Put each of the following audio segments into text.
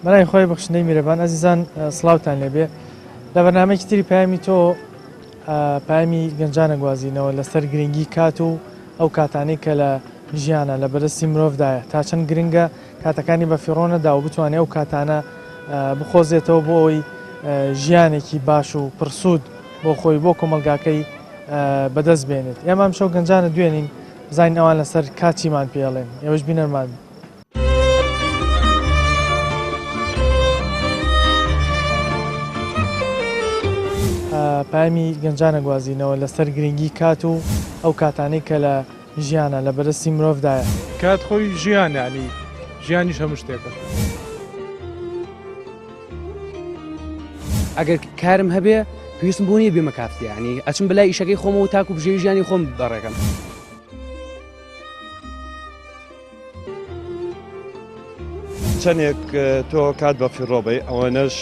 بەڵای خۆی بەخشندەی میرەبان ئەزیزان سڵاوتان لێبێ لە بەرنامەیەکی تری پامی تۆ پامی گەنجانە گوازینەوە لەسەر گرنگی کات و ئەو کاتانەی کە لە ژیانە لە بەرزی مرۆڤدایە تا چەند گرنگە کاتەکانی بە فیڕۆنەدا و بتوانێت ئەو کاتانە بخۆزێتەوە بۆ ئەوی ژیانێکی باش و پرسوود بۆ خۆی بۆ کۆمەلگاکەی بەدەست بێنێت. ئێمە ئەم شەو گەنجانە دوێنین بزانین ئەوان لەسەر کاتیمان پێڵێن ئێوەش بینەرمان. پامی گەنجانە گوازینەوە لەسەر گرنگی کات و ئەو کاتانەی کە لە ژیانە لە بەرزی مرۆڤدایە. کات خۆی ژیانانی ژیانیش هەموو شتێکە. ئەگەر کارم هەبێ پێویستم بۆ نییە بێمە کافتی، ینی ئەچم بەلای ئیشەکەی خۆمەوە تاکو بژێوی ژیانی خۆم بەڕێکەم. چەندێک تۆ کات بە فیڕۆبەی ئەوەنەش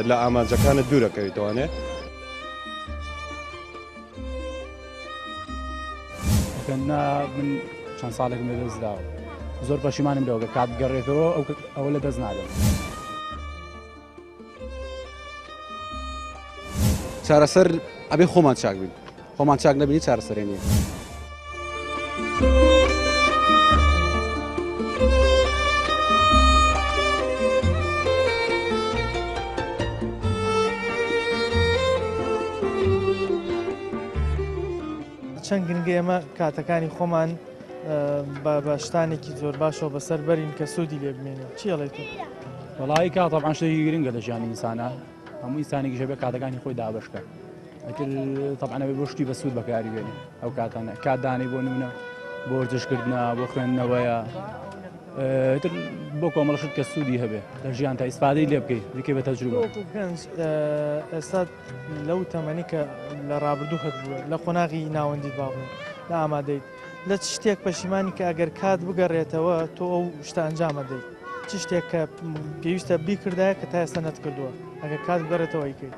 لە ئامانجەکانت دوورەکەویتەوەنێ. من چەند ساڵێکم لەدەستداوە زۆر پەشیمانم لەوە کات بگەڕێتەوە ئەوە لە دەست نادەم. چارەسەر ئەبێ خۆمان چاک بین، خۆمان چاک نەبینی چارەسەرێ نییە. چەند گرنگە ئێمە کاتەکانی خۆمان بە شتانێکی زۆر باشەوە بەسەر بەرین کە سوودی لێ بمێنێت. چی ئەڵێت تۆ؟ وەڵی کات تەبعاً شتێکی گرنگە لە ژیانی ئینسانە، هەموو ئینسانێکیش هەبێ کاتەکانی خۆی دابەشکە. ئەتر تەبعاً ئەبێ بۆ شتی بە سوود بەکاری بێنێ ئەو کاتانە کات دانەی بۆ نمونە بۆ وەرزشکردنە بۆ خوێندنەوەیە تر بۆ کۆمەڵ شت کە سوودی هەبێ لە ژیان تا ئیسفادەی لێ بکەیت بکەی بە تەجروبە. گەنج ئێستا لەو تەمەنی کە لە ڕابردوو هەبووە لە قۆناغی ناوەندیت باڵێن لە ئامادەیت لە چ شتێک پەشیمانی کە ئەگەر کات بگەڕێتەوە تۆ ئەو شتە ئەنجامە دەیت، چ شتێک کە پێویستە بیکردایە کە تا ئێستا نەتکردووە ئەگەر کات بگەڕێتەوە ئیکەیت؟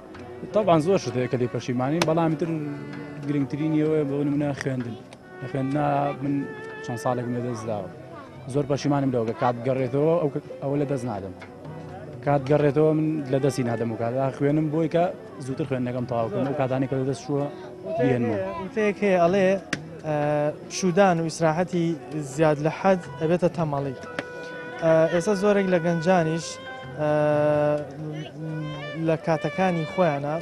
تەبعاً زۆر شتێک کە لێ پەشیمانی، بەڵام تر گرنگترینیەوە بۆ نمونە خوێندن. لە خوێندنا من چەند ساڵێکم لەدەستداوە زۆر پەشیمانم لەوە کات بگەڕێتەوە ئەوە لە دەست نادەم. کات گەڕێتەوە من لە دەستی نادەم و کاتا خوێنم بۆی کە زووتر خوێندنەکەم تەواوکەم و کاتانی کە لە دەست چووە بێنمەوە. وتەیەک هەیە ئەڵێ شودان و ئیسراحەتی زیاد لە حەد ئەبێتە تەمەڵی. ئێستا زۆرێک لە گەنجانیش لە کاتەکانی خۆیانە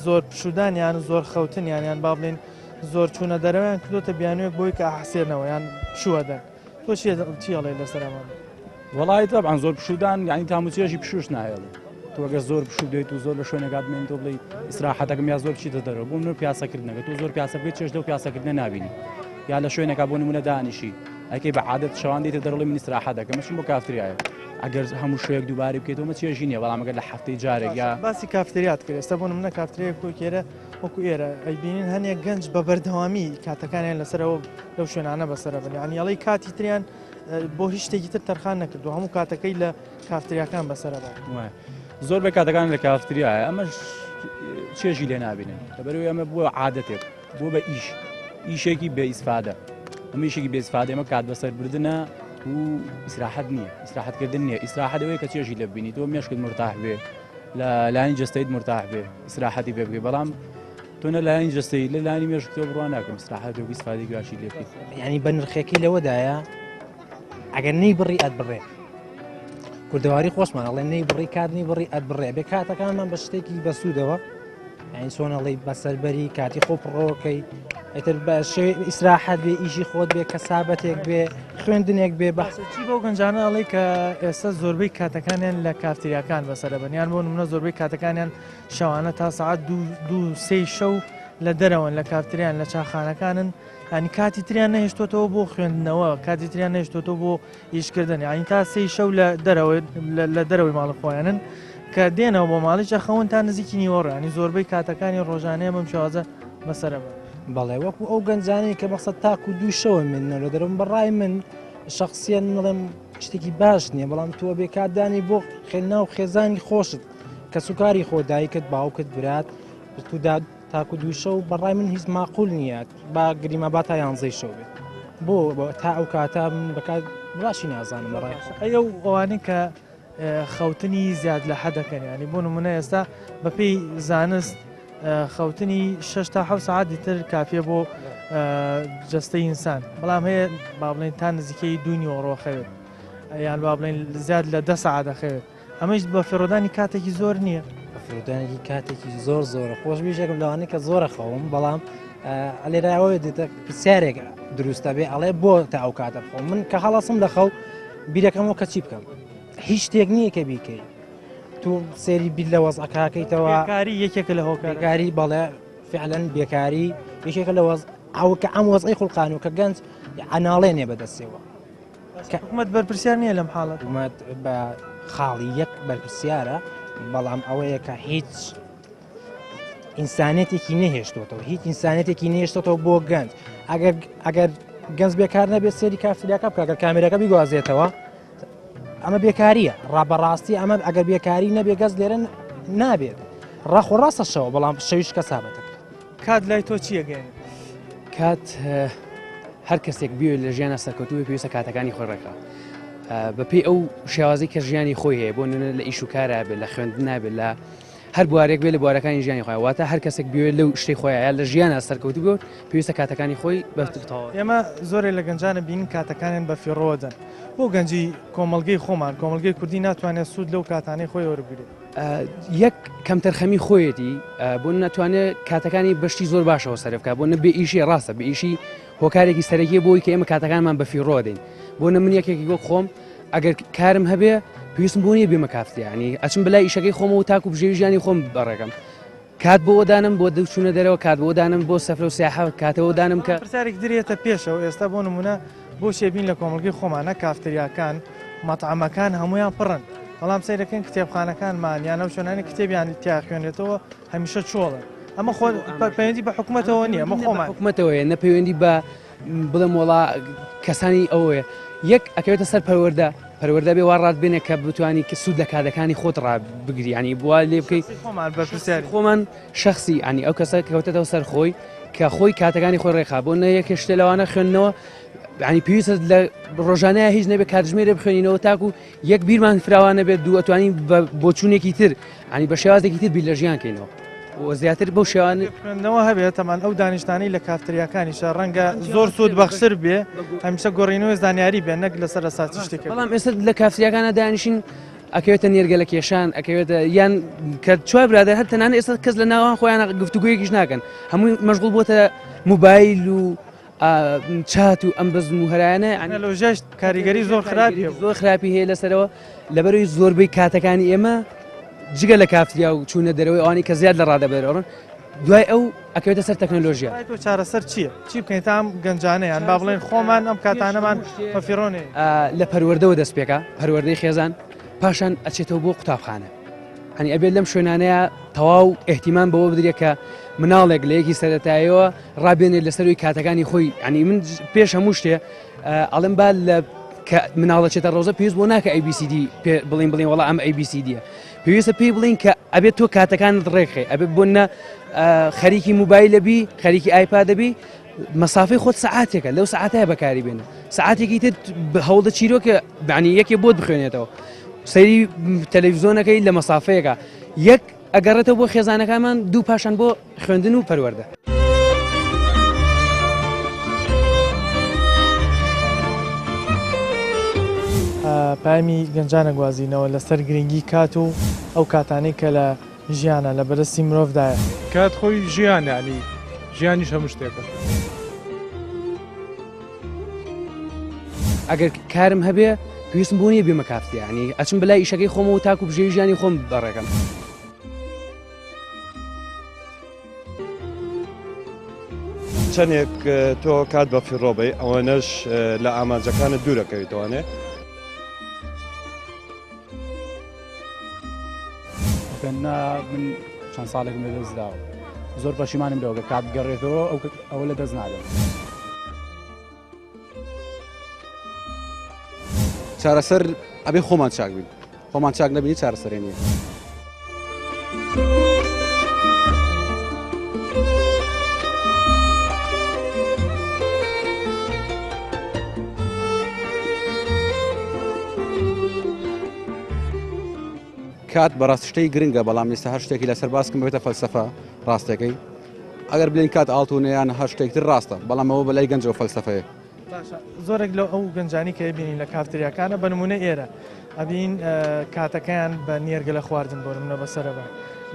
زۆر شودانیان و زۆر خەوتنیانیان با بڵێن زۆر چوونە دەرەوەیان کردوتە بیانوێک بۆی کە ئاحسێنەوە یان شووەدەن. تۆ چی ئەڵێ لەسەرەوە؟ وەڵی تەبعاً زۆر پشودان یعنی تاموچێژی پشوش نایڵێ. تۆ ئەگەر زۆر پشوو دێت و زۆر لە شوێنێکات بمێن تۆ بڵێ ئیسراحەتەکەم یا زۆر بچیتە دەرەوە بۆ منۆ پیاسەکردنەکە تۆ زۆر پیاسە بێت چێژ لەو پیاسەکردنە نابینی یا لە شوێنێکا بۆ نمونە دانیشی ئەکەی بە عادەت شەوان دێتە دەرڵێ من ئیسراحەت دەکەم مەچم بۆ کافتریایە ئەگەر هەموو شوێک دووباری بکەیتەوە چێژی نییە، بەڵام ئەگەر لە هەفتەی جارێک یا باسی کافتریات کرد ئێستا بۆ نمونە کافتریە کۆکێرە وەکو ئێرە ئەیبینین هەنێک گەنج بە بەردەوامی کاتەکانیان لەسەرەوە لەو شوێنانە بەسەرە بن ینی ئەڵەی کاتی تریان بۆ هیچ شتێکی تر تەرخان نەکردو هەموو کاتەکەی لە کافتریاکان بەسەرە بە زۆر بە کاتەکان لە کافتریایە ئەمەش چێژی لێ نابینن لەبەرەوەی ئەمە بووە عادەتێک بۆ بە ئیشێکی بێ ئیسفادە ئەمە ئیشێکی بێ ئیسفادە ئەمە کات بەسەربردنە و ئیسراحەت نییە ئیسراحەتکردن نییە ئیسراحەتەوەی کە چێژی لێ ببینی تۆ مێشکت مرتاح بێ لە لایەنی جەستەیت مرتاح بێ ئیسراحەتی پێ بکەی، بەڵام تۆ نە لایەنی جەستەی لە لایەنی مێشکتەوە بڕوان ناکەم ئیسراحەت و ئیسفادەی گواشی لێ بکەیت. یعنی بە نرخێکی لەوەدایە ئەگەر نەی بڕی ئەت بڕێ کوردەواری خۆشمان ئەڵێ نەی بڕی کات نەی بڕی ئەت بڕێ بێ کاتەکانمان بە شتێکی بەسوودەوە یعنی چۆنەڵی بەسەربەری کاتی خۆ پڕۆکەی ئەتر بە شێوەی ئیسراحەت بێ ئیشی خۆت بێ کەسابەتێک بێ خوێندنێک بێ بەچی بەو گەنجانە ئەڵێ کە ئێستا زۆربەی کاتەکانیان لە کافتریاکان بەسەرە بنیان بۆ نمونە زۆربەی کاتەکانیان شەوانە تا سەعات دوو سێ شەو لە دەرەوەن لە کافتریان لە چاخانەکانن ینی کاتی تریان نەهێشتۆتەوە بۆ خوێندنەوە کاتی تریان نەهێشتۆتەوە بۆ ئیشکردن ینی تا سێ شەو لە دەرەوەی ماڵە خۆیانن کە دێنەوە بۆ ماڵیچە خەون تا نزیکی نیوەڕ ینی زۆربەی کاتەکانی ڕۆژانەیە بەم شێوازە بەسەرە بە بەڵێ وەکو ئەو گەنجانەی کە مەقسەد تاکو دوو شەوە منەوە دەرم بەڕای من شخصیان نڵێم شتێکی باش نییە بەڵام تۆ بێکاتدانی بۆ خێنا و خێزانی خۆشت کە سوکاری خۆ دایکت باوکت برات تودا تاکو دووشە و بەڕای من هیچ ماقول نییە با گریمە با تا یانزەی شەو بێت بۆ تا ئەو کاتە من بەکات باشی نازانم بەڕای ئەو ئەوانەی کە خەوتنی زیاد لە حەدەکەن ینی بۆ نمونە ئێستا بەپێی زانست خەوتنی 6 تا 7 ساعتی تر کافیە بۆ جەستەی ئینسان بەڵام هەیە با بڵێن تا نزیکەی 2 نیوەڕۆ خەوێت یان با بڵێن زیاد لە 10 ساعت دەخەوێت ئەمەش بە فێڕۆدانی کاتێکی زۆر نییە فرودانێکی کاتێکی زۆر زۆرە خۆشببیژێکم لەوانەیە کە زۆرە خەوم بەڵام لێراەوەی دێتە پرسیارێک دروستە بێ ئەڵێ بۆ تا ئەو کاتە بخۆم من کە هەڵاسم لە خەو بیرەکەمەوە کە چی بکەم هیچ شتێک نییە کە بیکەی تو سێری بیر لە وەزعکاکەیتەوە کاری یەکێک لە هۆکاری بێکاری بەڵێ فعلەن بێکاری یەکێکە لە ئەوکە ئەم وەزعی خوڵقان و کە گەنج ئەناڵێنێ بەدەستێەوە حکومەت بەرپرسیار نییە لەم حاڵەت حکومەت بە خاڵی یەک بەرپرسیارە بەڵام ئەوەیە کە هیچ ئینسانێتێکی نەهێشتۆتەوە هیچ ئینسانێتێکی نێشتێتەوە بۆ گەنج ئەگەر گەنج بێکار نەبێت سێری کافتریاکە بکە ئەگەر کامێرەکە بیگوازێتەوە ئەمە بێکاریە ڕابەڕاستی ئەمە ئەگەر بێکاری نەبێ گەز لێرە نابێت ڕاخ و ڕاستەشەوە بەڵام شەویش کە سابەتەکە کات لای تۆ چیە گەێنێت کات هەر کەسێک بیوێ لە ژیانە سەرکەوتوی پێویستە کاتەکانی خۆی ڕێکا بەپێی ئەو شێوازی کە ژیانی خۆی هەیە بۆ نوێنە لە ئیش و کارە بێت لە خوێندن نابێت لە هەر بوارێک بێت لە بوارەکانی ژیانی خۆی واتە هەر کەسێک بوێت لەو شتەی خۆیان لە ژیانە سەرکەوتوی بۆ پێویستە کاتەکانی خۆی بەتەواوە ئێمە زۆرێک لە گەنجانە بینین کاتەکانیان بە فیڕۆدەن بۆ گەنجی کۆمەلگەی خۆمان کۆمەلگەی کوردی ناتوانێت سوود لەو کاتانەی خۆی وەربگرێت یەک کەمتەرخەمی خۆیەتی بۆ ناتوانێت کاتەکانی بەشتی زۆر باشەوە سەر بکات بۆ نەبێ ئیشی ڕاستە بە ئیشی هۆکارێکی سەرەکیە بۆی کە ئێمە کاتەکانمان بە فیڕۆ دەین بۆ نە من یەکێکی گۆ خۆم ئەگەر کارم هەبێ پێویستم بۆ نییە بێمە کافتیانی ئەچم بەلای ئیشەکەی خۆمەوە تاکو بژێوی ژیانی خۆم بەڕێکم کات بۆ دانم بۆ دەچوونە دەرەوە کات بۆ دانم بۆ سەفرە و سیاحە کاتەوە دانم کە پرسیارێک درێتە پێشەوە ئێستا بۆ نمونە بۆ شێبین لە کۆمەلگەی خۆمانە کافتریاکان مەتعەمەکان هەمویان پڕن بەڵام سیرەکەن کتێبخانەکانمان یان ئەو شوێنانی کتێبیان تیا خوێنێتەوە هەمیشە چۆڵن ئەمە خۆ پەیوەندی بە حکوومەتەوە نییە ئەمە خۆمان حکوومەتەوەیە نەپەیوەندی بە بڵێم وڵا کەسانی ئەوەیە یەک ئەکەوێتە سەر پەروەردە بێ وا ڕات بێنێ کە بتوانی کە سوود لە کادەکانی خۆت ڕابگری ینی بووە لێ بکەیت خۆمان بەرپرسیاری خۆمان شخصی ینی ئەو کەسە کەوتێتەوە سەر خۆی کە خۆی کاتەکانی خۆی ڕێخا بۆ نە یەکێ شتە لەوانە خوێندنەوە ینی پێویستە لە ڕۆژانەیە هیچ نەبێت کاتژمێرە بخوێنینەوە تاکو یەک بیرمان فراوانە بێت دوو ئەتوانین بۆچوونێکی تر ینی بە شێوازێکی تر بیر لە ژیانکەینەوە و زیاتر بەو شێوانە خوێندنەوە هەبێت تەمان ئەو دانیشتانی لە کافتریاکانیشە ڕەنگە زۆر سوود بەخسر بێ هەمیشە گۆڕینەوەی زانیاری بێ نەک لەسەر ئەساسی شتێکە بەڵام ئێستا لە کافتریاکانە دانیشین ئەکەوێتە نێرگە لە کێشان ئەکەوێتە یان کە چوار برادر هەر تەنانە ئێستا کەس لە ناوان خۆیان گفتوگویەکیش ناکەن هەمووی مەشغوڵ بۆتە موبایل و چات و ئەم بەزم و هەرایانە لۆژەش کاریگەری زۆر خراپی هەیە لەسەرەوە لەبەرەوەی زۆربەی کاتەکانی ئێمە جگە لە کافتریا و چوونە دەرەوەی ئەوانی کە زیاد لە ڕادەبەرەوەن دوای ئەو ئەکەوێتە سەر تەکنۆلۆژیا تۆ چارەسەر چییە؟ چی بکەین تا ئەم گەنجانەیان با بڵێن خۆمان ئەم کاتانەمان بەفیڕۆنێ لە پەروەردەوە دەست پێکە پەروەردەی خێزان پاشان ئەچێتەوە بۆ قوتابخانە هەنی ئەبێت لەم شوێنانەیە تەواو احتیمان بەوە بدرێت کە مناڵێک لە یەکی سەرەتایەوە ڕابێنێت لەسەروی کاتەکانی خۆی ینی من پێش هەموو شتێ ئەڵم با لە مناڵەچێتە ڕۆزە پێویست بۆ ناکە ABCD بڵین وڵا ئەم ABCDە پێویستە پێی بڵین کە ئەبێت تۆ کاتەکانت ڕێکخێ ئەبێت بۆ نە خەریکی موبایلە بی خەریکی ئایپادە بی مەسافەی خۆت سەعاتێکە لەو سەعاتایە بەکاری بێنە سەعاتێکی تر هەوڵدە چیرۆکە بەعنی یەکێ بۆت بخوێنێتەوە سەیری تەلەڤیزۆنەکەی لە مەسافەیەەکە یەک ئەگەڕێتەوە بۆ خێزانەکانمان دوو پاشان بۆ خوێندن و پەروەردە پامی گەنجانە گوازینەوە لەسەر گرنگی کات و ئەو کاتانەی کە لە ژیانە لە بەرزی مرۆڤدایە کات خۆی ژیانە ینی ژیانیش هەموو شتێکە ئەگەر کارم هەبێ پێویستم بۆ نییە بێمە کافتیانی ئەچم بەلای ئیشەکەی خۆمەوە تاکو بژێوی ژیانی خۆم بەڕێکم چەندێک تۆ کات بە فیڕۆبەی ئەوەنەش لە ئامانجەکانت دوورەکەویتوانێ من چەند ساڵێکم لە دەستداوە زۆر پەشیمانم لەوە کات گەڕێتەوە ئەوە لە دەست نادەم چارەسەر ئەبێ خۆمان چاک بین خۆمان چاک نەبینی چارەسەرێ نییە. کات بەڕاستشتەی گرنگە بەڵام ئێستا هەر شتێکی لەسەر باسکەم بێتە فەلسەفە ڕاستەکەی ئەگەر بڵین کات ئاڵتونیان هەر شتێکتر ڕاستە بەڵام ئەوە بەلای گەنجەوە فەلسەفەیە. زۆرێک لەو ئەو گەنجانی کە بینین لە کافتریاکانە بە نمونە ئێرە ئەبین کاتەکەیان بە نێرگە لە خواردن بۆ منە بەسەرەوە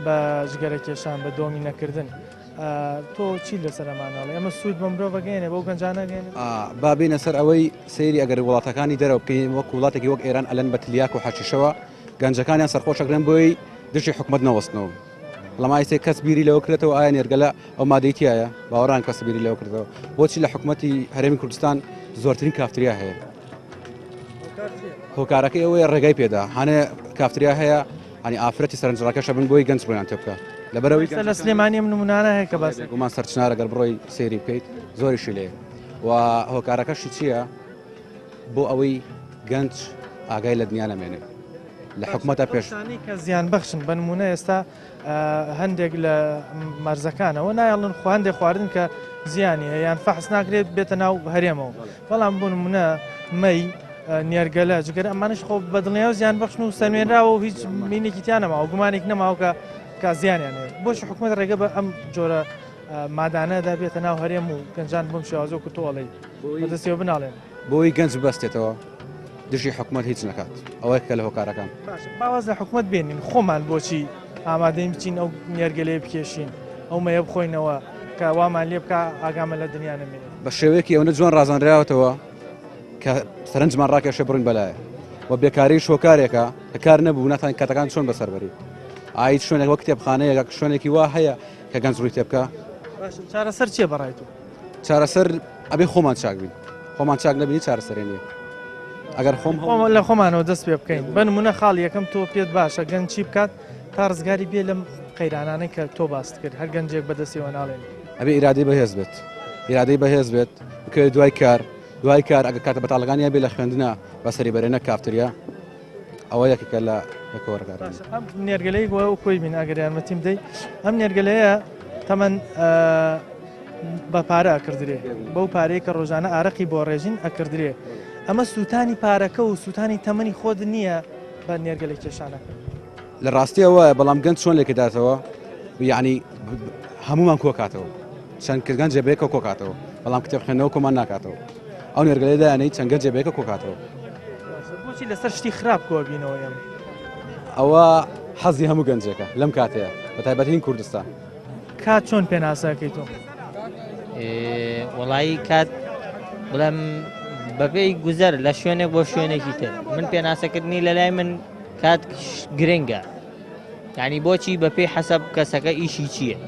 بە ژگەرە کێشان بە دۆمی نەکردن. تۆ چی لەسەرماناڵێ ئەمە سوود بە مرۆڤ بگەێنێ بەو گەنجانەگەێنێ با بینە سەر ئەوەی سەیری ئەگەر وڵاتەکانی دەرەوە بکەین وەک وڵاتێکی وەک ئێران ئەلەن بە تلیاک و حەشیشەوە گەنجەکانیان سەرخۆشەکرێن بۆی دژی حکومەت نەوەستنەوە. لەمایسێ کەس بیری لەوە کرێتەوە ئایا نێرگەلە ئەو مادەیتیایە باوەڕان کەس بیری لەوە کردەوە بۆچی لە حکوومەتی هەرێمی کوردستان زۆرترین کافتریا هەیە. هۆکارەکەی ئەوەیە ڕێگای پێدا هەنێ کافتریا هەیە هەنی ئافرەتی سەرنجڕاکەشە بن بۆی گەنج بڕیان تێ بکە لەبەرەوەی لە سلێمانی ئەم نمونانە هەیە کە باس گومان سەرچنارە گەر بڕۆی سێری بکەیت زۆریشی لێ و هۆکارەکەشی چییە بۆ ئەوەی گەنج ئاگای لە دنیا نەمێنێ لە حکوومەتە پێشانی کە زیان بەخشن بە نمونە ئێستا هەندێک لە مەرزەکانەوە نایڵن هەندێک خواردن کە زیانی هەیەیان فەحس ناکرێت بێتە ناو هەرێمەوە بەڵام بۆ نمونە مەی نێرگەلە جگەر ئەمانش خۆ بەدڵنیا و زیان بەخشن و سەرمێنراوە و هیچ مینێکی تیانەماوە گومانێک نەماوە کە زیانیان هەیە بۆش حکوومەت ڕێگە بە ئەم جۆرە مادانەدا بێتە ناو هەرێم و گەنجان بۆم شێوازۆ و تۆڵی بەدەستیەوە بناڵێن بۆی گەنج بەستێتەوە دژی حکوومەت هیچ نکات ئەوەی کە لە هۆکارەکان باواز لە حکوومەت بێنین خۆمان بۆچی ئامادەین بچین ئەو نێرگەلەیە بکێشین ئەو مەیە بخۆینەوە کە وامان لێ بکە ئاگامە لە دنیا نەمێنێت بە شێوەیەکی ئەوە جوان ڕازانراوەتەوە کە سەرنجمان ڕاکێشە بڕین بەلایە و بێکاری شۆکارێکە کە کار نەبوو ناتوانین کاتەکان چۆن بەسەربەری ئایت شوێنێک وەک کتێبخانەیە شوێنێکی وا هەیە کە گەنج ڕووی تێ بکە. چارەسەر چیە بەڕای تۆ؟ چارەسەر ئەبێ خۆمان چاک بین خۆمان چاک نەبینی چارەسەرێ نییە ئەگەر خۆم لە خۆمانەوە دەست پێ بکەین بە نمونە خاڵ یەکەم تۆ پێت باشە گەنج چی بکات تا ڕزگاری بێ لەم قەیرانانەی کە تۆ باست کرد هەر گەنجێک بەدەستیەوە ناڵێن ئەبێ ئیرادەی بەهێز بێت ئیرادەی بەهێز بێت بکە دوای کار ئەگەر کاتە بەتاڵەکانی بێ لە خوێندنە بەسەری بەرێنە کافتریا ئەوە یەکێکە لە کۆڕگار ئەم نێرگەلەی و کۆی بین ئەگەر یارمەتیم دەی ئەم نێرگەلەیە تەمەەن بە پارە ئەکردرێ بەو پارەیە کە ڕۆژانە ئارەقی بۆ ڕێژین ئەکردرێ ئەمە سووتانی پارەکە و سووتانی تەمەنی خۆت نییە بە نێرگەلێک کێشانەکە لە ڕاستیەوە بەڵام گەنج چۆن لێکداتەوە یعنی هەمومان کۆکاتەوە چەند کردگەن جێبەیەکە کۆکاتەوە بەڵام کتێب خوێندنەوە کۆمان ناکاتەوە ئەو نێرگەلەیدایانەی چەند گەنج جێبەیەکە کۆکاتەوە بۆچی لەسەر شتی خراپ کۆبینەوە ئێمە ئەوە حەزی هەموو گەنجێکە لەم کاتەیە بە تایبەتین کوردستان کات چۆن پێناساکەی تۆ وڵایی کات بڵێم بەپێی گوزەر لە شوێنێک بۆ شوێنێکی تر من پێناسەکردنی لە لای من کات گرنگە یعنی بۆچی بەپێی حەسەب کەسەکە ئیشی چییە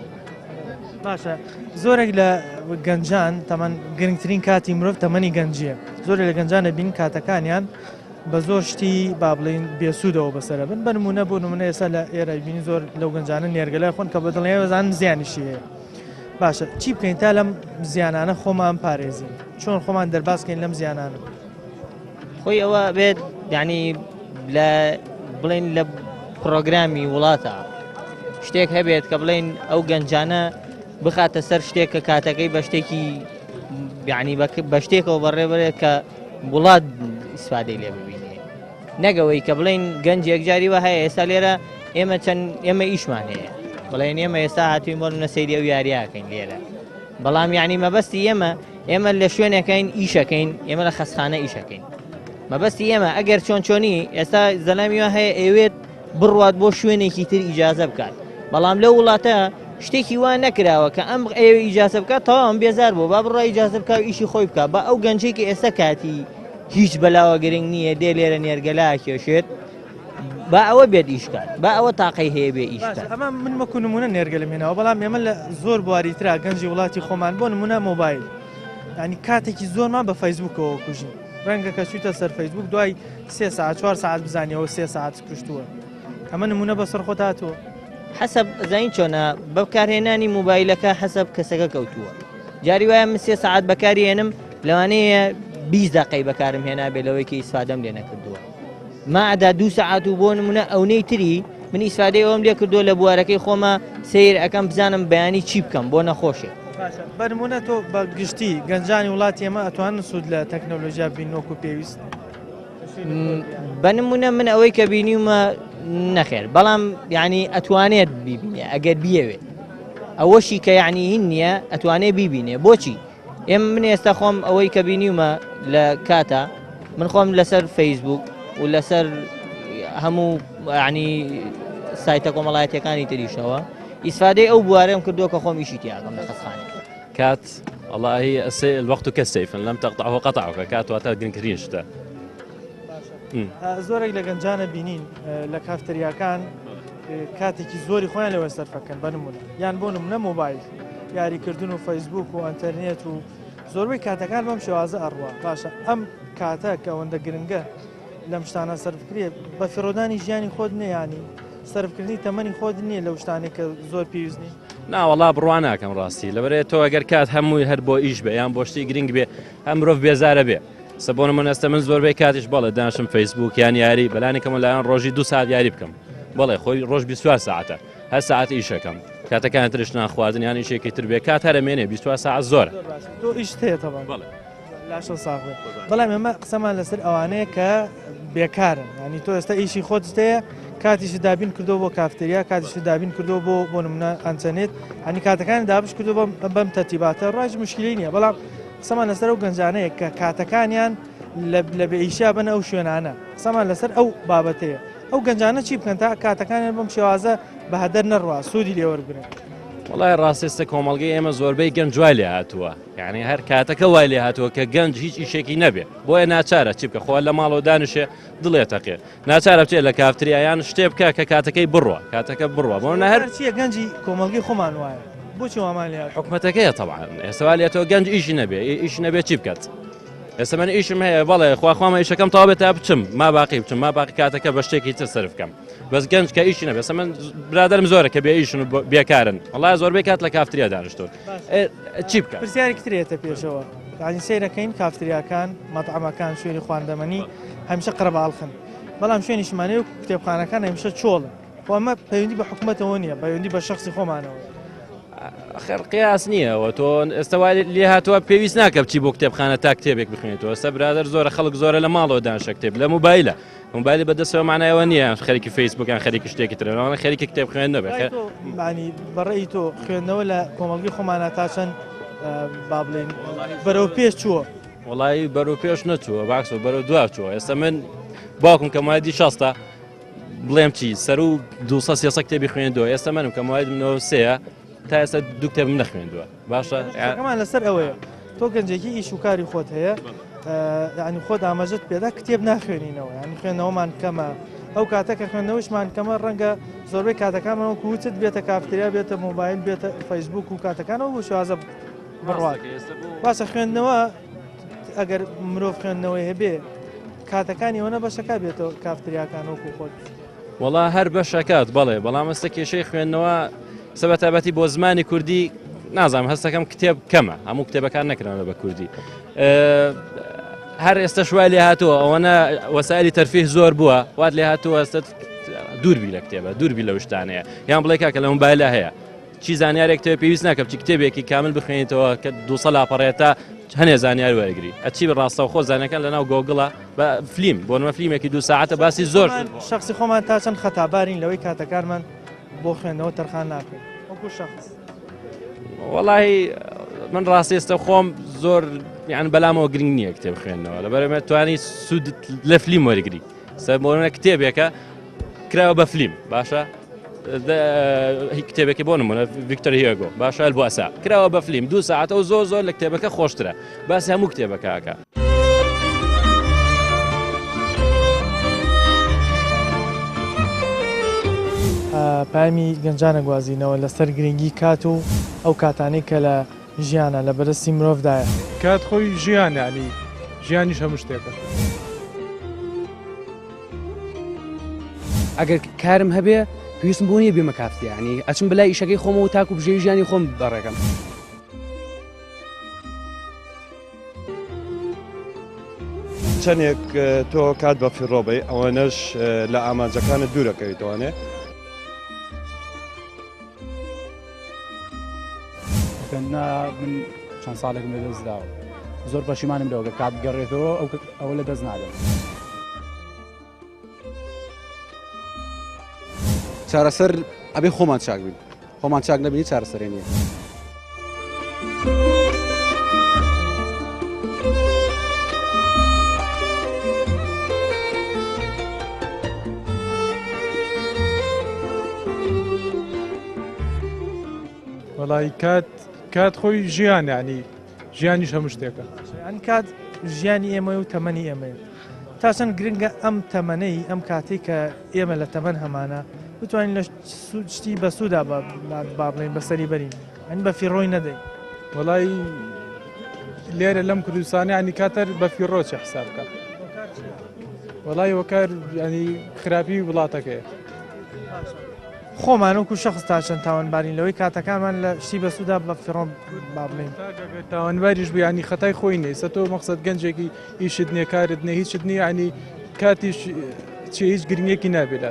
باشە زۆرێک لە گەنجان تەمەەن گرنگترین کاتی مرۆڤ تەمەنی گەنجیە زۆرێک لە گەنجانە بین کاتەکانیان بە زۆر شتی با بڵین بێسوودەوە بەسەرە بن بە نمونە بۆ نمونە ئێستا لە ئێرە بینی زۆر لەو گەنجانە نێرگەلای خۆن کە بەدڵێوەزان زیانیشی هەیە باشە چی بکەین تا لەم زیانانە خۆمان پارێزین چۆن خۆمان دەرباسکەین لەم زیانانە خۆی ئەوە بێت یعنی لە بڵین لە پرۆگرامی وڵاتە شتێک هەبێت کە بڵین ئەو گەنجانە بخاتە سەر شتێک کە کاتەکەی بە شتێکی یعنی بە شتێکەوە بەڕێبرێت کە وڵات ئیسفادەی لێ ببینێ نەگەوەی کە بڵین گەنجێک جاری وە هەیە ئێستا لێرە ئێمە ئیشمان هەیە بڵێن ئێمە ئێستا هاتووین بۆ نەسەیری ئەو یاریاکەین لێرە بەڵام یعنی مەبەستی ئێمە لە شوێنەکەین ئیشەکەین ئێمە لە خەستخانە ئیشەکەین مەبەستی ئێمە ئەگەر چۆنی ئێستا زەلامیوە هەیە ئەوێت بڕوات بۆ شوێنێکی تر ئیجازە بکات بەڵام لەو وڵاتە شتێکی وان نەکراوە کە ئەم ئێوە ئیجازە بکات تەواو ئەم بێزار بوو با بڕای ئیجازە بکات و ئیشی خۆی بکات بە ئەو گەنجێکی ئێستا کاتی هیچ بەلاوە گرنگ نییە دێ لێرە نێرگەلا کێشێت با ئەوە بێت ئیشکات با ئەوە تاقی هەیە بێ ئیشکات ئەمە من وەکو نمونە نێرگەلە مێنەوە بەڵام ئێمە لە زۆر بواریترا گەنجی وڵاتی خۆمان بۆ نمونە مۆبایل ینی کاتێکی زۆرمان بە فەیسبوکەوە کوژین ڕەنگە کە چوویتە سەر فەیسبوک دوای 3 ساعت 4 ساعت بزانیەوە 3 ساعت کوشتووە ئەمە نمونە بەسەر خۆت هاتووە حەسەب زین چۆنە بەکارهێنانی موبایلەکە حەسەب کەسەکە کەوتووە جاری وایە من 3 ساعت بەکارهێنم لەوانەیە 20 دقەی بەکارم هێنا بێ لەوەی کە ئیسفادەم لێ نەکردووە ماعدا 2 سەعات و بۆ نمونە ئەوەی تری من ئیسفادەی ئەوم لێ کردووە لە بوارەکەی خۆمە سیر ئەەکەم بزانم بەیانی چی بکەم بۆ نەخۆشێ بەنمونە تۆ بەگشتی گەنجانی وڵاتی ئێمە ئەتوانن سوود لە تەکنۆلۆژیا بینۆک و پێویست بەنمونە من ئەوەی کە بینیومە نەخێر بەڵام یعنی ئەتوانێت بیبینێ ئەگەر بیەوێ ئەوەشی کە یعنی هین نییە ئەتوانێ بیبینێ بۆچی ئێمە من ئێستا خۆم ئەوەی کە بینیومە لە کاتە من خۆم لەسەر فەیسبوک و لەسەر هەموو ینی سایتە کۆمەڵایەتەکانی تریشەوە ئیسفادەی ئەو بوارەم کردووە کە خۆم ئیشی تیاگەم لە خەسخانێک كات والله هي الوقت كالسيف لم تقطعه قطعك كات واتات جرين شتا زۆرێک لە گەنجانە بینین لە کافتریاکان کاتێکی زۆری خۆیان لەوە سەرفەکەن بنمونە یان بۆ نمونە مۆبایل یاریکردن و فەیسبوک و ئەنتەرنێت و زۆربەی کاتەکان بەم شێوازە ئەڕوا باشە ئەم کاتە کە ئەوەندە گرنگە لەم شتانە سەرفکرێت بە فیرۆدانی ژیانی خۆت نەیانی سەرفکردنی تەمەنی خۆت نییە لەو شتانێک کە زۆر پێویستنی ناوەڵا بڕوان ناکەم ڕاستی لەبەرێت تۆ ئەگەر کات هەمووی هەر بۆ ئیش بێ یان بۆ شتی گرنگ بێ هەم مرۆڤ بێزارە بێ سەبۆنە منەستە من زۆربەی کاتیش بەڵێ دانشم فەیسبوک یان یاری بەلانێکم لایەن ڕۆژی 2 ساعت یاری بکەم بەڵێ خۆی ڕۆژ 24 ساعتە هەر ساعت ئیشەکەم کاتەکان ترش ناخواردن یان ئیشێکی تر بێ کات هەرەمێنێ 24 ساعت زۆرە تۆ ئیش هەیە تەبان بەڵێ لاشە ساغێ بەڵام ئێمە قسەمان لەسەر ئەوانەیە کە بێکارن ینی تۆ ئێستا ئیشی خۆت هەیە کاتیشی دابین کردو بۆ کافتریا کاتیشی دابین کردو بۆ نمونە ئەنتەرنێت هەنی کاتەکانی دابش کردو بەم تەرتیباتە ڕاج مشکلی نییە بەڵام قسەمان لەسەر ئەو گەنجانەیە کە کاتەکانیان لە بێئیشا بن ئەو شوێنانە قسەمان لەسەر ئەو بابەتەیە ئەو گەنجانە چی بکەن تا کاتەکانیان بەم شێوازە بە هەدەر نەڕوا سوودی لێوەرگرن وڵای ڕاستێستە کۆمەڵگەی ئێمە زۆربەی گەنج وای لێ هاتووە یعنی هەر کاتەکە وای لێ هاتووە کە گەنج هیچ ئیشێکی نەبێ بۆیە ناچارە چی بکە خۆ لە ماڵەوە دانیشێ دڵێتەقێ ناچارە بچێت لە کافتریایان شتێ بکە کە کاتەکەی بڕوە کاتەکە بڕوە بۆ هەر چیە گەنجی کۆمەڵگەی خۆمان وایە بۆچی وامان لێ حکومەتەکەیە تەبعاً ئێستا لێتەوە گەنج ئیشی نەبێ ئیش نەبێ چی بکات ئێستا من ئیشم هەیە بەڵێ خواخوامە ئیشەکەم تەواو بێت تا بچم ما باقی بچم ما باقی کاتەکە بە شتێکی تر سەرف بکەم بەس گەنج کە ئیشی نەبێ من برادرم زۆرە کە بێ ئیشن و بێکارن وڵای زۆربەی کات لە کافتریا دانیشتون چی بکە پرسیارێکی ترێتە پێشەوە ینی سیرەکەین کافتریاکان مەطعەمەکان شوێنی خواردەمەنی هەمیشە قەرەباڵخن بەڵام شوێنی شمانەی و کتێبخانەکان هەمیشە چۆڵن خۆ ئەمە پەیوەندی بە حکوومەتەوە نییە پەیوەندی بە شخصی خۆمانەوە خێر قیاس نییەەوە تۆ ئێستاوای لێ هاتووە پێویست ناکە بچی بۆ کتێبخانە تا کتێبێک بخوێنێتەوە ئێستا برادر زۆرە خەڵک زۆرە لە ماڵەوە دانشە کتێب لە موبایلە موبایلی بەدەستەوە مانایەوە نییە خەریکی فەیسبوکیان خەریکی شتێکی ترەوە خەریکی کتێب خوێن نەبێت ینی بەڕێی تۆ خوێندنەوە لە کۆمەڵگی خۆمانە تا چەند با بڵێن بەرەو پێش چووە وڵی بەرەو پێش نەچووە باکسەوە بەرەو دوا چووە ئێستا من باوکم کە مادی شەستە بڵێم چی سەر و 200 کتێبی خوێندەوە ئێستا منم کە مادمەوە سەیە تا ئێستا دوو کتێبم نەخوێندووە باشە ئەمان لەسەر ئەوەیە تۆ گەنجێکی ئیش و کاری خۆت هەیە ینی خۆت ئاماژت پێدا کتێب ناخوێنینەوە ینی خوێندنەوەمان کەمە ئەو کاتە کە خوێندنەوەشمان کەمە ڕەنگە زۆربەی کاتەکانەوە کووتت بێتە کافتریا بێتە مۆبایل بێتە فەیسبوک و کاتەکانەوە بۆ شوازە بڕوات باشە خوێندنەوە ئەگەر مرۆڤ خوێندنەوەی هەبێ کاتەکانی ئەوە بەشەکە بێتەوە کافتریاکان وەکو خۆت وڵا هەر بەشەکات بەڵێ بەڵام ئەستا کێشەی خوێندنەوە سەبەتابەتی بۆ زمانی کوردی نازانم هەستەکەم کتێب کەمە هەموو کتێبەکان نەکرانە بە کوردی هەر ئێستا شوای لێ هاتووە ئەوەنە وەسایلی تەرفیه زۆر بووە وات لێ هاتووە ئێستا دووربی لە کتێبە دووربی لە شتانەیە یان بڵێ کاکە لە مۆبایلە هەیە چی زانیارێک کتێب پێویست ناکە بچی کتێبێکی کامل بخوێنیتەوە کە 200 لاپەڕێتە هەنێ زانیار وەرگری ئەچی بەڕاستەوە خۆ زانەکان لەناو گۆگڵە بە فلیم بۆ نمە فلیمێکی 2 ساعتە باسی زۆر شخصی خۆمان تا چەند خەتابارین لەوەی کاتەکانمان بۆ خوێندنەوە تەرخان ناکەین وەکو شخص وەڵی من ڕاستی ئێستا خۆم زۆر یان بەلامەوە گرنگ نییە کتێب خوێندنەوە لەبەرمە توانی سوود لە فلیم وەرگری سەرمۆنە کتێبێکە کراوە بە فلیم باشە کتێبێکی بۆ نمونە ڤیکتۆر هیۆگۆ باشە بۆسا کراوە بە فلیم 2 ساعتەوە زۆر لە کتێبەکە خۆشترە باسی هەموو کتێبەکەکە پامی گەنجانە گوازینەوە لەسەر گرنگی کات و ئەو کاتانەی کە لە ژیانە لە بەرزی مرۆڤدایە کات خۆی ژیان ینی ژیانیش هەموو شتێکە ئەگەر کارم هەبێ پێویستم بۆ نیە بێمە کافتیانی ئەچم بەلای ئیشەکەی خۆمە و تاکو بژێوی ژیانی خۆم بەڕێکم چەندێک تۆ کات بە فیڕۆبەی ئەوەنەش لە ئامانجەکانت دوورەکەویتوانێ من چەند ساڵێکم لە دەستداوە زۆر پەشیمانم لەوە کە کات گەڕێتەوە ئەوە لە دەست نادەم. چارەسەر ئەبێ خۆمان چاک بین خۆمان چاک نەبینی چارەسەرێ نییە. وەڵی کات خۆی ژیان ینی ژیانیش هەموو شتێکە ئەن کات ژیانی ئێمە و تەمەنی ئێمەیە تا چەند گرنگە ئەم تەمەنەی ئەم کاتێک کە ئێمە لە تەمەن هەمانە بتوانین لە شتی بەسوودا با بڵێن بەسەری بەرین ئەن بە فیڕۆی نەدەین. وەڵی لێرە لەم کوردستانی ینی کاتەر بە فیڕۆچە حساب بکە وەڵی وەکار ینی خراپی وڵاتەکەیە. خۆمان وەکو شەخص تا چەند تاوانبارین لەوەی کاتەکانمان لە شتی بەسوودا بە فیڕۆ با بڵێن تاوانباریش بوو ینی خەتای خۆی نیە سە تۆ مەقسەد گەنجێکی ئیشت نییە کارت نیە هیچت نییە ینی کاتیش چی هیچ گرنگێکی نابێت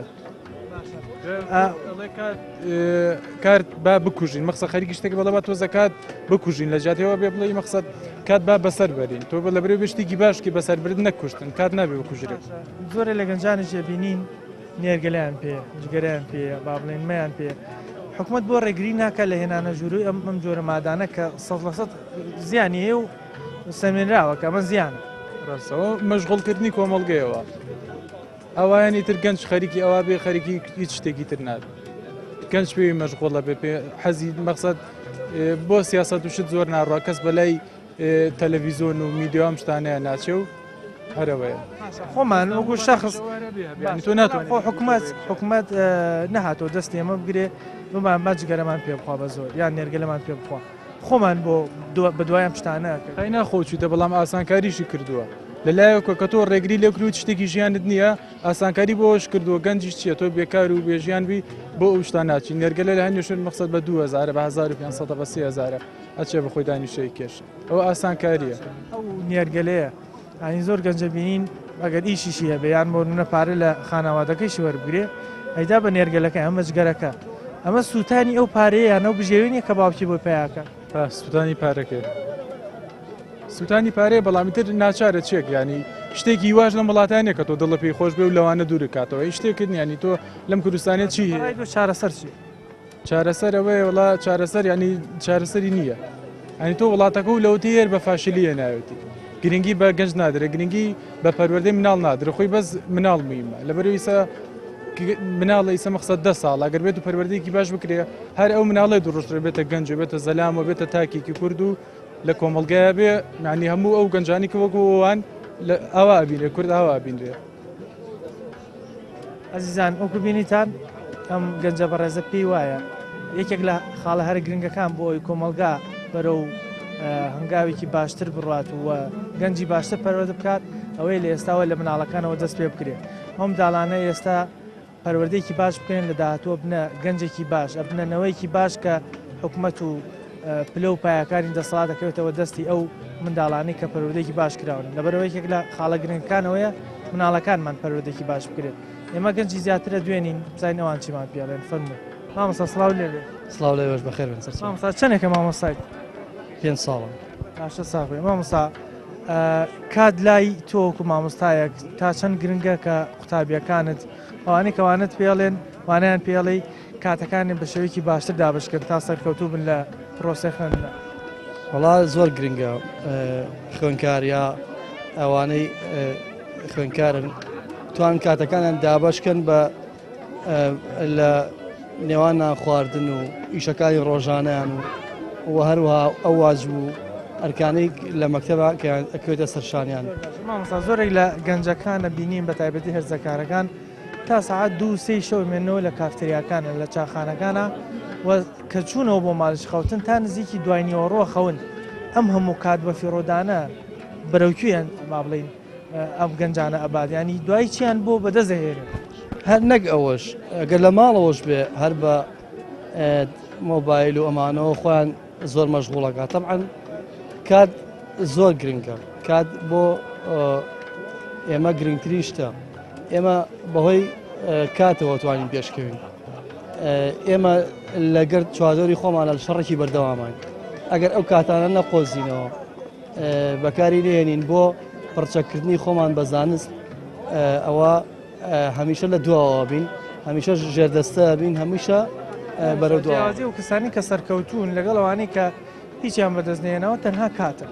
کارت با بکوژین مەقسە خەریکی شتێک بەڵە تۆزە کات بکوژین لە جاتەوە بێ بڵێ مەقسەد کات با بەسەر بەرین تۆ لە بەرەو بشتێکی باشکی بەسەر برد نەکوشتن کات نابێ بکوژرێت. زۆرە لە گەنجانی ژێبینین نێرگەلیان پێ جگەریان پێ با بڵێن مەیان پێ حکوومەت بۆ ڕێگری ناکە لە هێنانە ژووری ئەم جۆرە مادانە کە 100% زیانی هەیە و سەمێنراوە کە ئەمە زیانە ڕاستەوە مەشغوڵکردنی کۆمەڵگەیەوە ئەوایانی تر گەنج خەریکی ئەوە بێ خەریکی هیچ شتێکی تر نابێت گەنج پێوی مەشغوڵە بێ پێ حەزی مەقسەد بۆ سیاست وشت زۆر ناڕوا کەس بەلای تەلەڤیزۆن و میدیۆم شتانەیە ناچێ و هەرەوەیە خۆمان وەکو شەخص تۆ ناتوانێت حکوومەت نەهاتۆ دەستی ئێمە بگرێ بمان ماجگەرەمان پێ بخوا بە زۆر یان نێرگەلەمان پێ بخوا خۆمان بۆ بە دوایان شتانە خەی ناخۆچیتە بەڵام ئاسانکاریشی کردووە لەلایەکە کە تۆ ڕێگری لێکروت شتێکی ژیانت نییە ئاسانکاری بۆش کردووە گەنجیش چیە تۆ بێکار و بێژیانبی بۆ ئەو شتان ناچی نێرگەلە لە هەندێشن مەقسەد بە 2000 بە 1500 بە 3000 ئەچێ بە خۆی دانیشەی کێش ئەوە ئاسانکاریە ئەو نێرگەلەیە ئاین زۆر گەنجە بینین ئەگەر ئیشیشی هەبێ یان بۆنە پارە لە خانەوادەکەیشی وەربگرێ ئەیدا بە نێرگەلەکە ئەمە جگەرەکە ئەمە سووتانی ئەو پارەیە یان ئەو بژێوینی کە باوکی بۆ پیاکە سووتانی پارەکە سووتانی پارەیە بەڵامیتر ناچارە چێک ینی شتێکی واژ لەم وڵاتانێک کە تۆ دڵە پێی خۆش بێ و لەوانە دوور کاتەوە هیچ شتێکت ینی تۆ لەم کوردستانێت چی چارەسەر چی چارەسەر ئەوەیە وڵا چارەسەر ینی چارەسەری نییە ئەنی تۆ وڵاتەکە و لەوتی هێر بە فاشلیە ناوێتی گرنگی بە گەنج نادرە گرنگی بە پەروەردەی مناڵ نادرە خۆی بەس مناڵ میمە لەبەرەوەی ئیسا مناڵە ئیسە مەقسەد 10 ساڵ ئەگەر بێت و پەروەردەیەکی باش بکرێ هەر ئەو مناڵی دوڕۆژتر بێتە گەنج بێتە زەلام و بێتە تاکێکی کورد و لە کۆمەڵگایە بێ معنی هەموو ئەو گەنجانی کە وەکووان لە ئاوا بینێ کورد ئاوا بینرێ. ئەزیزان وەکو بینیتان ئەم گەنجە بەڕێزە پێی وایە یەکێک لە خاڵە هەر گرنگەکان بۆ ئەوی کۆمەلگا بەرەو هەنگاوێکی باشتر بڕات و گەنجی باشتر پەروەردە بکات ئەوەی لە ئێستاوە لە مناڵەکانەوە دەست پێ بکرێت ئەم داڵانە ئێستا پەروەردەیەکی باش بکەین لە داهاتوە بنە گەنجێکی باش ئەبنەوەیکی باش کە حکوومەت و پلە و پایەکانی دەسەڵات دەکەوێتەوە دەستی ئەو منداڵانەی کە پەروەردەیەکی باش کراون لەبەرەوەیەک لە خاڵە گرنگەکانەوەیە مناڵەکانمان پەروەردەیەکی باش بکرێت ئێمە گەنجی زیاترە دوێنین بزانین ئەوان چیمان پێڵێن فەرموو مامۆستا سڵاو لێ سڵاو لێ بەش بەخێر بن مامۆستا چەندێکە مامۆستای 5 ساڵە باشە ساغی مامۆستا کات لای تۆکو مامۆستایەک تا چەند گرنگە کە قوتابیەکانت ئەوانەی کەوانت پێڵێن وانیان پێڵی کاتەکانی بە شێوەیەکی باشتر دابشکرد تا سەرکەوتوو بن لە پرۆسەی خوێندنە. وەڵا زۆر گرنگە خوێنکاریا ئەوانەی خوێنکارن توان کاتەکانیان دابشکن بە لە نێوان خواردن و ئیشەکانی ڕۆژانیان و هەروها ئەو واجب و ئەرکانەی لە مەکتەبە کە ئەکەوێتە سەرشانیان. مامۆستا زۆرێک لە گەنجەکانە بینیم بە تایبەتی هەرزەکارەکان تا ساعت 2-3 شەو مێنەوە لە کافتریاکانە لە چاخانەکانە و کە چوونەوە بۆ ماڵش خەوتن تا نزیکی دواییەوە ڕۆ خەون ئەم هەموو کات بە فیڕۆدانە بەرەوکویان با بڵین ئەم گەنجانە ئەبادیانی دوای چیان بۆ بەدەزەهێنن هەر نەک ئەوەش ئەگەر لە ماڵەوەش بێ هەر بە مۆبایل و ئەمانەوە خۆیان زۆر مەشغوڵەکە تەبعەن کات زۆر گرنگە کات بۆ ئێمە گرنگترین شتە ئێمە بەهۆی کاتەوە توانین پێشکەوین ئێمە لەگەر چوادۆری خۆمان لە شەڕێکی بەردەوامان ئەگەر ئەو کاتانە نەقۆزینەوە بەکاری نێنین بۆ پڕچەکردنی خۆمان بە زانست ئەوە هەمیشە لە دواوە بین هەمیشە ژێردەستە بین هەمیشە بەرەو دوازی و کەسانی کە سەرکەوتون لەگەڵ ئەوانەی کە هیچیان بەدەستنێنەوە تەنها کاتە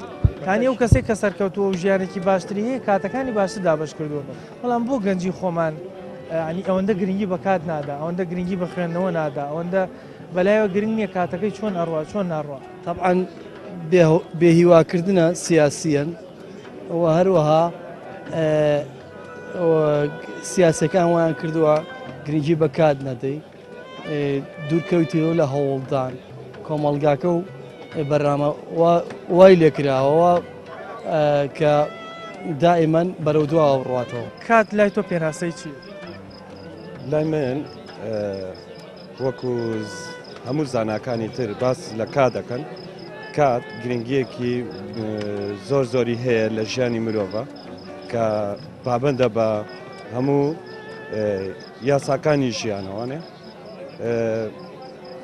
کانی ئەو کەسێک کە سەرکەوتووە و ژیانێکی باشتری هەیە کاتەکانی باشتر دابش کردووە بەڵام بۆ گەنجی خۆمان ینی ئەوەندە گرنگی بە کات نادا ئەوەندە گرنگی بە خوێندنەوە نادا ئەوەندە بەلایەوە گرنگ نییە کاتەکەی چۆن ئەڕوا چۆن ناڕوا طبعاً بێهیواکردنە سیاسیەن ئەوە هەروەها سیاسەکان وایان کردووە گرنگی بە کات نەدەی دوورکەوتیەوە لە هەوڵدان کۆمەڵگاکە و بەرنامە وای لێکراوەوە کە دائیمەن بەرەو دواوە بڕاتەوە کات لای تۆ پێناسەی چی؟ لای من وەکو هەموو زاناکانی تر باس لە کات دەکەن کات گرنگیەکی زۆر زۆری هەیە لە ژیانی مرۆڤە کە پابندە بە هەموو یاساکانی ژیانەوەنێ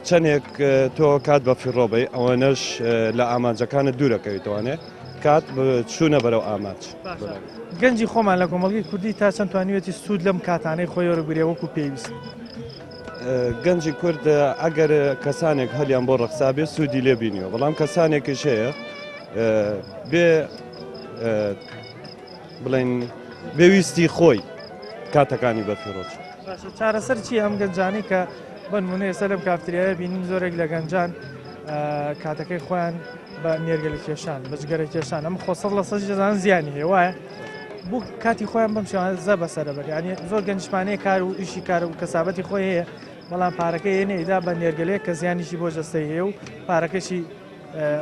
چەندێک تۆ کات بە فیڕۆبەی ئەوەنەش لە ئامانجەکانت دوورەکەویتوانێ کات چوونە بەرەو ئاماج گەنجی خۆمان لە کۆمەڵگەی کوردی تا چەند توانیوێتی سوود لەم کاتانەی خۆی وەرەگرێ وەکو پێویست گەنجی کورد ئەگەر کەسانێک هەلیان بۆ ڕەخسا بێ سوودی لێ بینیوە بەڵام کەسانێکیش هەیە بێ بڵێن بێویستی خۆی کاتەکانی بەفیڕۆچ چارەسەر چی ئەم گەنجانی کە بنمونە ئێستا لەم کافتریایە بینین زۆرێک لە گەنجان کاتەکەی خۆیان بە نێرگەلە کێشان بەجگەرە کێشان ئەم خۆسەڵ لە سەر جەزان زیانی هەیە وایە بوو کاتی خۆیان بەم شێوازە بەسەرەبەر ینی زۆر گەنجمانەیە کار و ئیشی کار و کەسابەتی خۆی هەیە بەڵام پارەکە هێنێدا بە نێرگەلەیە کە زیانیشی بۆ جەستەی هەیە و پارەکەشی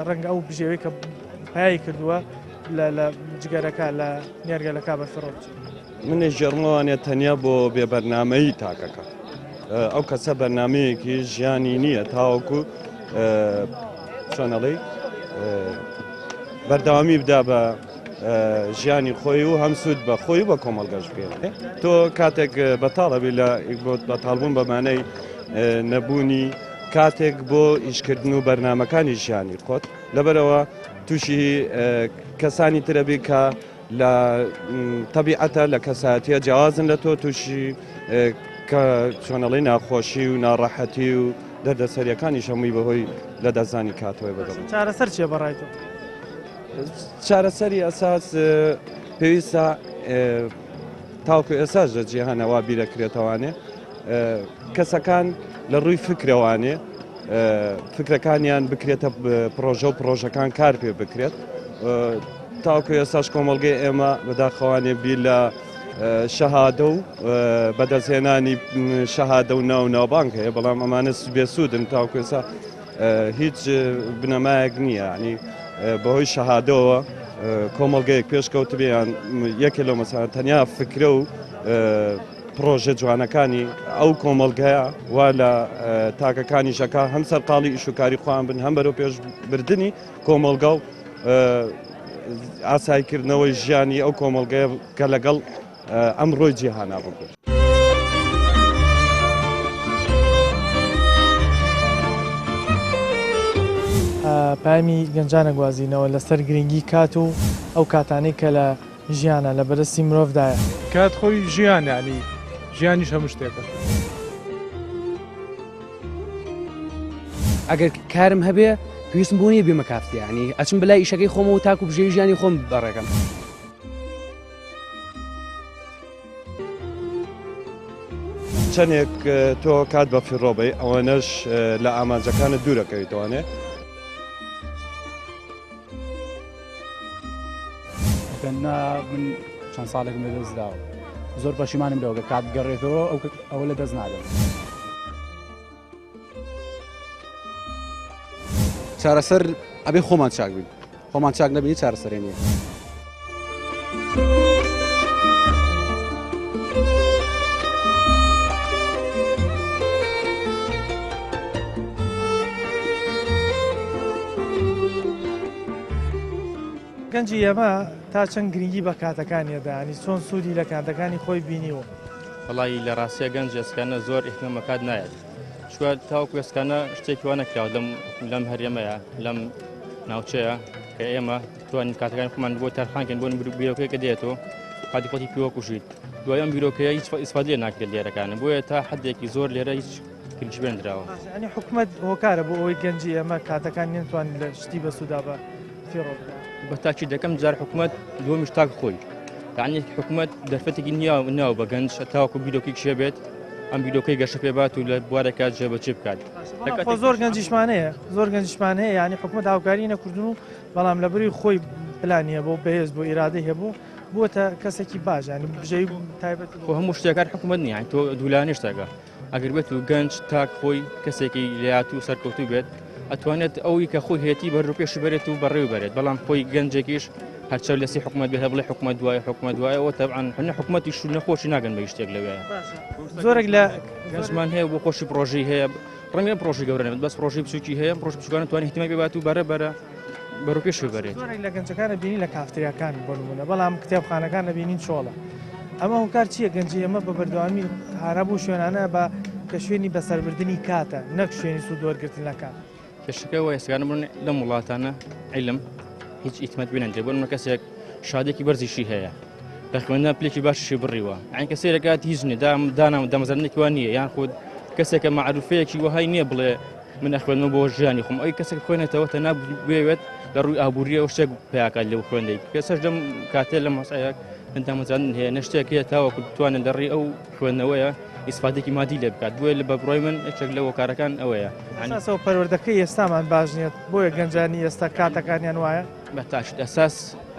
ڕەنگە ئەو بژێوەی کە پایی کردووە لە جگەرەکە لە نێرگەلەکە بەفیڕۆچ منێ ژێڕمەوانێت تەنیا بۆ بێبەرنامەیی تاکەکە ئەو کەسە بەرنمەیەکی ژیانی نییە تاوەکو چۆنەڵی بەردەوامی بدا بە ژیانی خۆی و هەم سوود بە خۆی بە کۆمەڵگەشت بکەێت تۆ کاتێک بەتاڵەبی لە بەتاڵبوون بەمانەی نەبوونی کاتێک بۆ ئیشکردن و بەرنمەکانی ژیانی خۆت لەبەرەوە تووشی کەسانی ترەبی کە لە تەبیعەتە لە کەساتیە جیازن لە تۆ تووشی کە چۆنەڵی ناخۆشی و ناڕەحەتی و دەردەسەریەکانی شەمووی بەهۆی لە دەزانی کاتەوەی بەدەم چارەسەر چیە بەڕای تۆ؟ چارەسەری ئەساس پێویستە تاوکو ئێساش لە جیهانەوە بیرەکرێتەوانێ کەسەکان لە ڕووی فکرەوانێ فکرەکانیان بکرێتە پرۆژە و پرۆژەکان کار پێ بکرێت تاوکو ئێساش کۆمەڵگەی ئێمە بەداخەوانێ بی لە شەهادە و بەدەستهێنانی شەهادە و ناوبانک هەیە بەڵام ئەمانە بێسوودن تاوکو ئێستا هیچ بنەمایەک نییە ینی بەهۆی شەهادەوە کۆمەڵگەیەک پێشکەوتبیان یەکێ لەو مەسەڵەن تەنیا فکرە و پرۆژە جوانەکانی ئەو کۆمەڵگەیە وا لە تاکەکانی شەکە هەم سەرقاڵی ئیشوکاری خۆیان بن هەم بەرەو پێشبردننی کۆمەڵگە و ئاسایکردنەوەی ژیانی ئەو کۆمەڵگەیە کە لەگەڵ ئەم ڕۆی جیهانا بکرد. پامی گەنجانە گوازینەوە لەسەر گرنگی کات و ئەو کاتانەی کە لە ژیانە لە بەرزی مرۆڤدایە کات خۆی ژیانانی ژیانیش هەموو شتێکە ئەگەر کارم هەبێ پێویستم بوو نیە بێمە کافتیانی ئەچم بەلای ئیشەکەی خۆم و تاکو بژێوی ژیانی خۆم بەڕێکم چەندێک تۆ کات بە فیڕۆبەی ئەوەنەش لە ئامانجەکانت دوورەکەویتوانێ من چەند ساڵێکم لە دەستداوە زۆر پەشیمانم لەوە کات گەڕێتەوە ئەوە لە دەست نادەم چارەسەر ئەبێ خۆمان چاک بین خۆمان چاک نەبینی چارەسەرێ نییە گەنجی ئێمە تا چەند گرنگی بە کاتەکانیەدا ینی چۆن سوودی لە کاتەکانی خۆی بینیوە وڵی لە ڕاستیە گەنج ئێسکانە زۆر ئیحتیمامەکات نایەت شوە تاوەکو ئێسکانە شتێکی وا نەکراوە لەم هەرێمەیە لەم ناوچەیە کە ئێمە توانین کاتەکان خۆمان بۆ تەرخانکەن بۆ بیرۆکەیەکە دێتەوە قاتی خۆتی پیوەکوژیت دوای ئەم بیرۆکەیە هیچ ئیسفادە لێ ناکرێت لێرەکانە بۆیە تا حدێکی زۆر لێرە هیچ گرنگی بێنراوە ینی حکوومەت هۆکارە بۆ ئەوەی گەنجی ئێمە کاتەکان نێتوانین لە شتی بە سوودا بە فێڕۆ بە تاکی دەکەم جار حکوومەت دووەمیش تاک خۆی یعنی حکوومەت دەرفەتێکی ناو بە گەنج تاوەکو بیرۆکی کشێ بێت ئەم بیرۆکەی گەشە پێ بات و لە بوارێکات جێبەجێ بکات زۆر گەنجیشمانەیە زۆر گەنجیشمانەیە ینی حکوومەت هاوکاری نەکردن و بەڵام لەبەری خۆی پلانیە بۆ بەهێز بۆ ئیرادەی هەبوو بووە کەسێکی باش ینی بژەی تایبەت هەموو شتێکات حکوومەت نیە تۆ دوولانیشتەکە ئەگەر بێت و گەنج تاک خۆی کەسێکی لات و سەرکەوتوو بێت ئەتوانێت ئەوی کە خۆی هێتی بەڕوپێشی بێت و بەڕێو بێت بەڵام خۆی گەنجێکیش هەرچە لەسی حکوومەت بێت بڵێ حکوومەت دوایەوە تەبعاً هەنە حکوومەتی شو نەخۆشی ناگەن بە شتێک لەوەیە زۆرێک لە گەنجمان هەیە بۆ خۆشی پرۆژی هەیە ڕەنگە پرۆژی گەورە بەس پرۆژی بچووکی هەیە پرۆژ بچووکانە توانێت احتیمال بێت و بەرە بەڕوپێش بێت زۆرێک لە گەنجەکانە بینی لە کافتریاکان بۆ نمونە بەڵام کتێبخانەکان نەبینین چۆڵە ئەمە هۆکار چییە گەنجی ئەمە بە بەردەوامی هارەبوو شوێنانە بە کە شوێنی بەسەربردننی کاتە نەک شوێنی سوود وەرگرتن لە کات کێشەکەەوە ئێسگانە بن لەم وڵاتانە عیلم هیچ ئیتمەت بێنەندێ بۆ منە کەسێک شادێکی بەرزیشی هەیە لە خوێندە پلێکی باشی بڕیوە ئەین کەسێرەکات هیچ نیە دامەزارنێکی وان نییە یان خۆ کەسێکە معروفەیەکی وهای نییە بڵێ من ئەخوێنمە بۆ ژیانی خۆم ئەوی کەسێک خوێنێتەوە تەنیا بێوێت لە ڕووی ئابوووریە و شتێک پیاکات لەو خوێندەی کەسەش دەم کاتێ لە مەسایەک دامەزارن هەیە نەشتێک هەیە تاوەکو بتوانن لەڕێی ئەو خوێندنەوەیە ئیسفادێکی مادی لێ بکات بۆیە لە بەبڕۆی من یەکێک لە هۆکارەکان ئەوەیە ئەساسەوە پەروەردەکەی ئێستامان باش نیێت بۆیە گەنجانی ئێستا کاتەکانیان وایە بەتاشت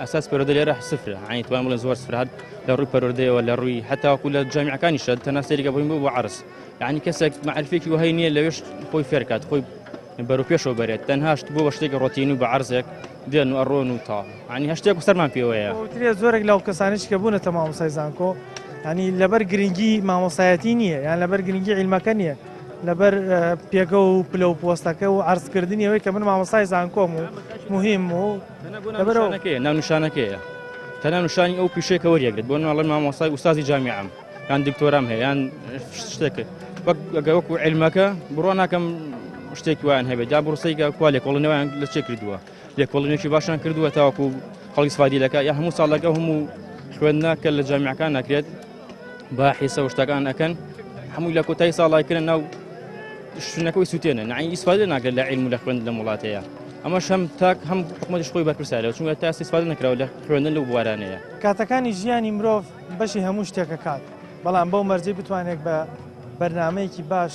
ئەساس پەروەردە لێرە سفرە عینی توان بڵێن زۆر سفرات لە ڕووی پەروەردەیەوە لە ڕووی هەتاوەکو لە جامیعەکانی شەد تەنها سەیریکە بۆین بۆ عەرز یعنی کەسێک معرفێکی وهەی نییە لەوێش خۆی فێرکات خۆی بەروپێشەوە بەرێت تەنهاشت بۆ بە شتێکی ڕۆتین و بە عەرزێک دێن و ئەڕۆن و تا عنی هەشتێک و سەرمان پێوەیە زۆرێک لەو کەسانیش کە بوونەتە مامۆسای زانکۆ ینی لەبەر گرنگی مامۆسایەتی نییە یان لەبەر گرنگی عیلمەکە نییە لەبەر پێگە و پلە و پۆستەکە و عرضکردنیەوەی کە من مامۆسای زانکۆم و مهم و لەبەرەوەکەیە ناونشانەکەیە تەنها نوشانی ئەو پیشێکە وەریەگرێت بۆ ناڵێن مامۆسای ئوستازی جامیعەم یان دکتۆرام هەیە یان شتێک وەکو عیلمەکە بڕۆ ناکەم شتێکی وایان هەبێت یا بڕسەیکە کوا لێکۆڵینەوەیان لە چێ کردووە لێکۆڵینێکی باشیان کردووە تاوەکو خەڵکی سفادی دەکات یا هەموو ساڵەکە هەموو خوێندنەکە لە جامیعەکان ناکرێت با حیسە و شتەکان ئەکەن هەمووی لە کۆتایی ساڵایکردن ناو شوێنەکەی سووتێنە نعی ئیسفادە ناکرێت لە عیلم و لە خوێندن لە وڵاتەیە ئەمەش هەم تاک هەم حکومەتیش خۆی بەرپرسایەوە چونکە تا ئیسفادە نەکراوە لە خوێندن لەو بوارانەیە کاتەکانی ژیانی مرۆڤ بەشی هەموو شتێکە کات بەڵام بەو مەرجەی بتوانێت بە بەرنامەیەکی باش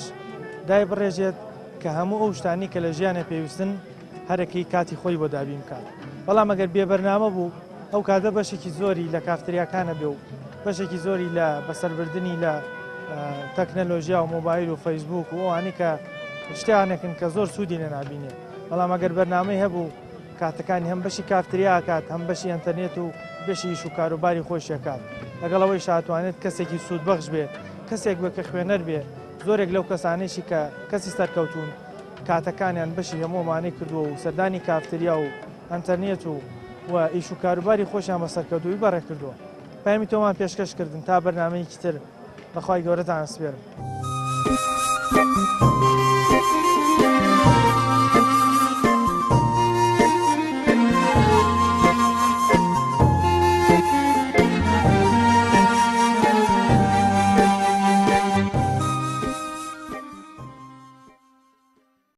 دای بڕێژێت کە هەموو ئەو شتانی کە لە ژیانە پێویستن هەرەکەی کاتی خۆی بۆ دابین بکات بەڵام ئەگەر بێبەرنامە بوو ئەو کاتە بەشێکی زۆری لە کافتریاکانە بێ و بەشێکی زۆری لە بەسەربردننی لە تەکنەلۆژیا و مۆبایل و فەیسبوک و ئەوانی کە شتیانێکن کە زۆر سوودی لە نابینێ بەڵام ئەگەر بەرنامەی هەبوو کاتەکانی هەم بەشی کافتریاکات هەم بەشی ئەنتەرنێت و بەشی ئیش و کاروباری خۆشیەکات لەگەڵەوەی شاتوانێت کەسێکی سوود بەخش بێ کەسێک بە کە خوێنەر بێ زۆرێک لەو کەسانێکی کە کەسی سەرکەوتون کاتەکانیان بەشی هەموومانەی کردووە و سەردانی کافتریا و ئەنتەرنێت و ئیش و کاروباری خۆشیان بە سەرکەوتووی بەڕێ کردووە پامی تۆمان پێشکەشکردن تا بەرنامەیەکی تر بەخوای گەورەتان سپێرم.